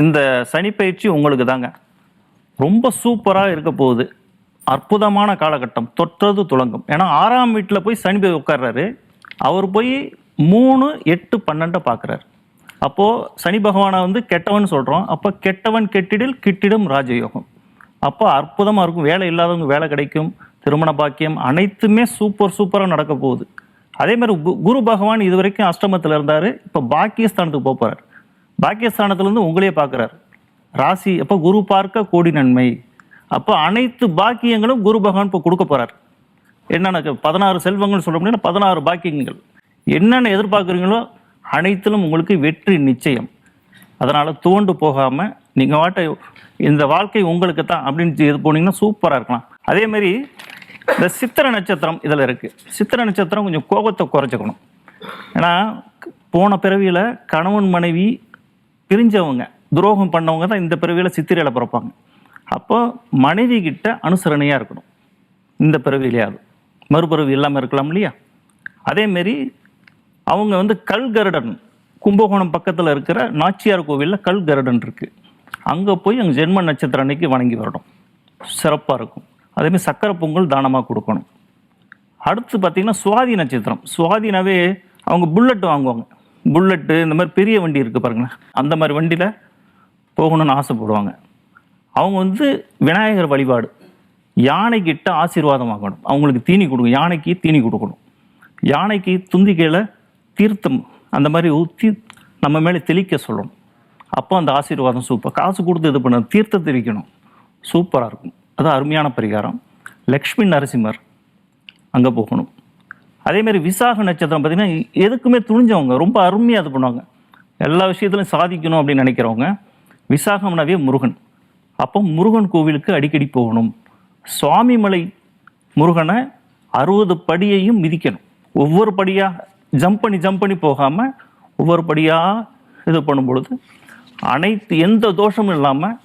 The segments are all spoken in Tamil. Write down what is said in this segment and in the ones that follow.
இந்த சனி பயிற்சி உங்களுக்கு தாங்க ரொம்ப சூப்பராக இருக்க போகுது. அற்புதமான காலகட்டம், தொற்றது துளங்கும். ஏன்னா 6ஆம் வீட்டில் போய் சனி போய் உட்கார்றாரு. அவர் போய் 3, 8, 12 பார்க்குறாரு. அப்போது சனி பகவானை வந்து கெட்டவன் சொல்கிறோம். அப்போ கெட்டவன் கெட்டிடில் கிட்டிடும் ராஜயோகம். அப்போ அற்புதமாக இருக்கும். வேலை இல்லாதவங்க வேலை கிடைக்கும், திருமண பாக்கியம் அனைத்துமே சூப்பராக நடக்க போகுது. அதே மாதிரி குரு பகவான் இது வரைக்கும் அஷ்டமத்தில் இருந்தார். இப்போ பாக்கியஸ்தானத்துக்கு போக போகிறார். பாக்கியஸ்தானத்துலேருந்து உங்களையே பார்க்குறாரு. ராசி அப்போ குரு பார்க்க கோடி நன்மை. அப்போ அனைத்து பாக்கியங்களும் குரு பகவான் இப்போ கொடுக்க போகிறார். என்னென்ன 16 செல்வங்கள் சொல்ல முடியும், 16 பாக்கியங்கள் என்னென்ன எதிர்பார்க்குறீங்களோ அனைத்திலும் உங்களுக்கு வெற்றி நிச்சயம். அதனால் துவண்டு போகாமல் நீங்கள் இந்த வாழ்க்கை உங்களுக்கு தான் அப்படின்னு இது போனீங்கன்னா சூப்பராக இருக்கலாம். அதேமாரி இந்த சித்திரை நட்சத்திரம் இதில் இருக்குது. சித்திரை நட்சத்திரம் கொஞ்சம் கோபத்தை குறைச்சிக்கணும். ஏன்னா போன பிறவியில் கணவன் மனைவி பிரிஞ்சவங்க, துரோகம் பண்ணவங்க தான் இந்த பிறவியில் சித்திரையில் பிறப்பாங்க. அப்போ மனைவி கிட்ட அனுசரணையாக இருக்கணும். இந்த பிறவிலையாவது மறுபிறவி இல்லாமல் இருக்கலாம் இல்லையா? அதேமாரி அவங்க வந்து கல்கருடன், கும்பகோணம் பக்கத்தில் இருக்கிற நாச்சியார் கோவிலில் கல்கருடன் இருக்குது. அங்கே போய் அங்கே ஜென்ம நட்சத்திரம் அன்னைக்கு வணங்கி வரணும், சிறப்பாக இருக்கும். அதேமாதிரி சக்கரை பொங்கல் தானமாக கொடுக்கணும். அடுத்து பார்த்திங்கன்னா சுவாதி நட்சத்திரம். சுவாதினாவே அவங்க புல்லட்டு வாங்குவாங்க. புல்லட்டு இந்த மாதிரி பெரிய வண்டி இருக்குது பாருங்களேன், அந்த மாதிரி வண்டியில் போகணும்னு ஆசைப்படுவாங்க. அவங்க வந்து விநாயகர் வழிபாடு, யானைக்கிட்ட ஆசீர்வாதம் வாங்கணும். அவங்களுக்கு தீனி கொடுக்கணும், யானைக்கு தீனி கொடுக்கணும். யானைக்கு துந்திக்கையில் தீர்த்தம் அந்த மாதிரி ஊற்றி நம்ம மேலே தெளிக்க சொல்லணும். அப்போ அந்த ஆசீர்வாதம் சூப்பர். காசு கொடுத்து இது பண்ண தீர்த்தம் தெளிக்கணும், சூப்பராக இருக்கும். அது அருமையான பரிகாரம். லக்ஷ்மி நரசிம்மர் அங்கே போகணும். அதேமாதிரி விசாக நட்சத்திரம் பார்த்திங்கன்னா எதுக்குமே துணிஞ்சவங்க, ரொம்ப அருமையாக இது பண்ணுவாங்க. எல்லா விஷயத்துலையும் சாதிக்கணும் அப்படின்னு நினைக்கிறவங்க. விசாகம்னாவே முருகன். அப்போ முருகன் கோவிலுக்கு அடிக்கடி போகணும். சுவாமிமலை முருகனை 60 படியையும் மிதிக்கணும். ஒவ்வொரு படியாக ஜம்ப் பண்ணி போகாமல் ஒவ்வொரு படியாக இது பண்ணும்பொழுது எந்த தோஷமும் இல்லாமல்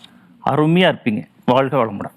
அருமையாக இருப்பீங்க. வாழ்க வளமுடன்.